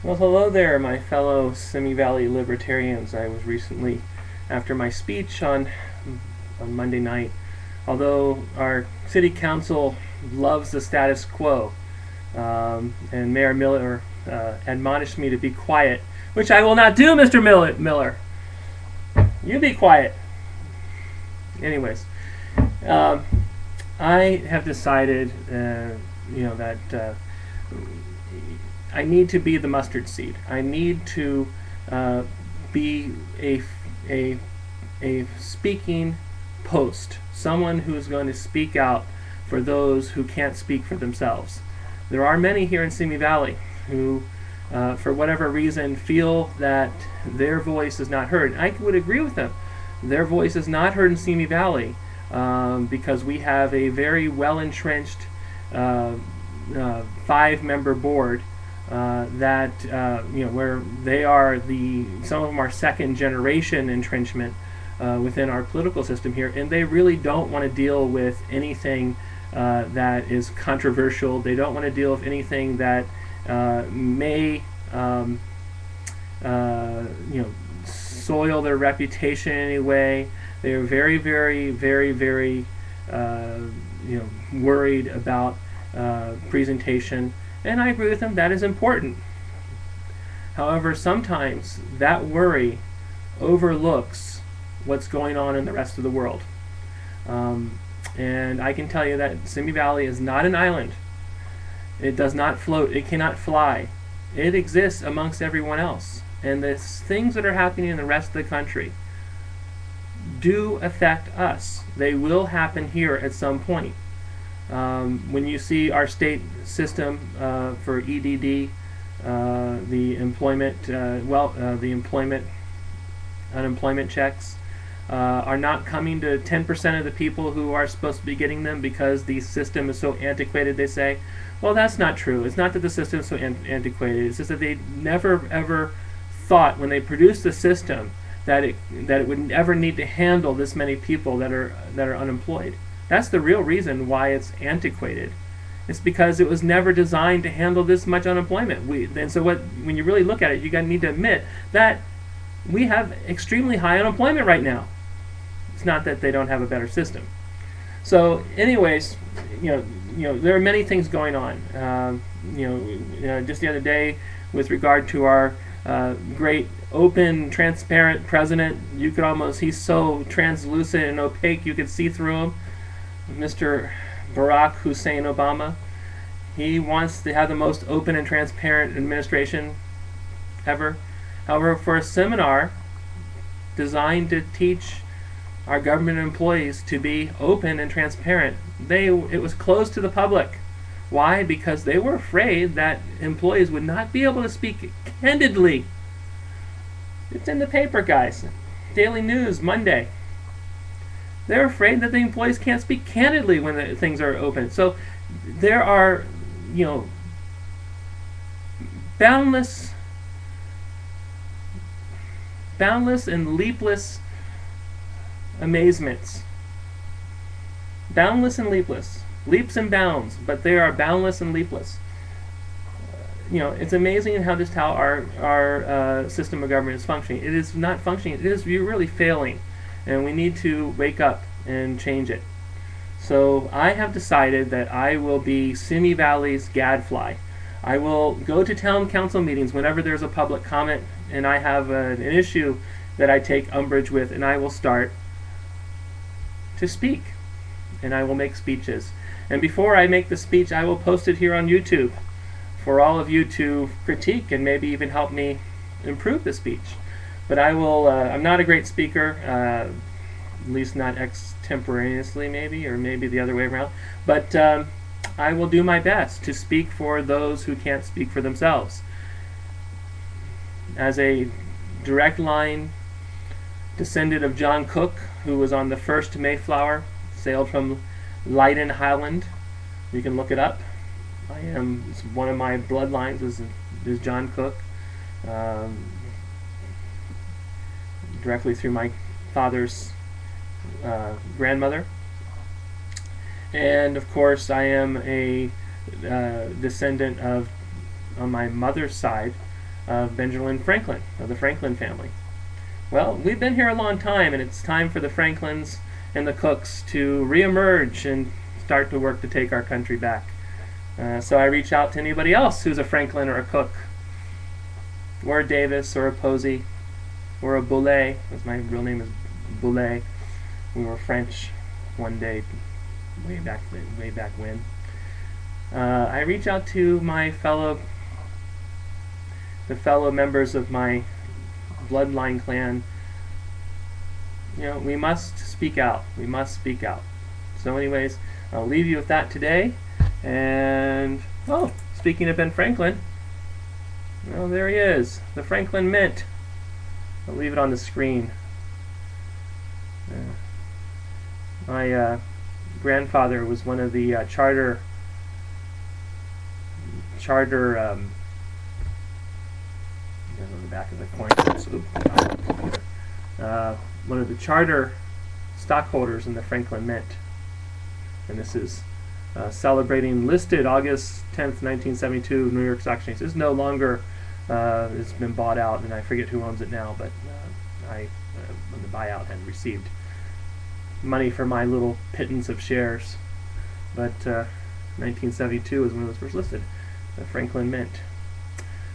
Well, hello there, my fellow Simi Valley libertarians. I was recently, after my speech on Monday night, although our city council loves the status quo, and Mayor Miller admonished me to be quiet, which I will not do, Mr. Miller. You be quiet. Anyways, I have decided, that I need to be the mustard seed. I need to be a speaking post, someone who is going to speak out for those who can't speak for themselves. There are many here in Simi Valley who, for whatever reason, feel that their voice is not heard. I would agree with them. Their voice is not heard in Simi Valley because we have a very well-entrenched 5-member board where they are some of them are second generation entrenchment within our political system here, and they really don't want to deal with anything that is controversial. They don't want to deal with anything that may soil their reputation in any way. They're very, very, very, very worried about presentation. And I agree with them, that is important. However, sometimes that worry overlooks what's going on in the rest of the world. And I can tell you that Simi Valley is not an island. It does not float, it cannot fly. It exists amongst everyone else. And the things that are happening in the rest of the country do affect us. They will happen here at some point. When you see our state system for EDD, the unemployment checks are not coming to 10% of the people who are supposed to be getting them because the system is so antiquated, they say. Well, that's not true. It's not that the system is so antiquated. It's just that they never ever thought when they produced the system that it would ever need to handle this many people that are unemployed. That's the real reason why it's antiquated. It's because it was never designed to handle this much unemployment. When you really look at it, you need to admit that we have extremely high unemployment right now. It's not that they don't have a better system. So, anyways, there are many things going on. Just the other day, with regard to our great open, transparent president, he's so translucent and opaque you could see through him. Mr. Barack Hussein Obama. He wants to have the most open and transparent administration ever. However, for a seminar designed to teach our government employees to be open and transparent, it was closed to the public. Why? Because they were afraid that employees would not be able to speak candidly. It's in the paper, guys. Daily News, Monday. They're afraid that the employees can't speak candidly when things are open. So there are, boundless and leapless amazements. Boundless and leapless. Leaps and bounds, but they are boundless and leapless. It's amazing how our system of government is functioning. It is not functioning. You're really failing. And we need to wake up and change it. So I have decided that I will be Simi Valley's GADFLY. I will go to town council meetings whenever there's a public comment and I have an issue that I take umbrage with, and I will start to speak. And I will make speeches. And before I make the speech, I will post it here on YouTube for all of you to critique and maybe even help me improve the speech. But I'm not a great speaker, at least not extemporaneously or maybe the other way around. But I will do my best to speak for those who can't speak for themselves. As a direct line descendant of John Cook, who was on the first Mayflower, sailed from Leyden, Highland. You can look it up. One of my bloodlines is John Cook. Directly through my father's grandmother. And of course I am a descendant of, on my mother's side, of Benjamin Franklin, of the Franklin family. Well, we've been here a long time, and it's time for the Franklins and the Cooks to reemerge and start to work to take our country back. So I reach out to anybody else who's a Franklin or a Cook, or a Davis, or a Posey, or a Boulay, because my real name is Boulay. We were French one day, way back when. I reach out to the fellow members of my bloodline clan. We must speak out. We must speak out. So anyways, I'll leave you with that today. And, speaking of Ben Franklin, well, there he is, the Franklin Mint. I'll leave it on the screen. My grandfather was one of the charter on the back of the coin. One of the charter stockholders in the Franklin Mint, and this is celebrating, listed August 10th, 1972, New York Stock Exchange. It's no longer, it's been bought out, and I forget who owns it now, but when the buyout had received money for my little pittance of shares. But 1972 is when it was first listed, the Franklin Mint.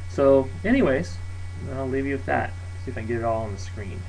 So anyways, I'll leave you with that. See if I can get it all on the screen.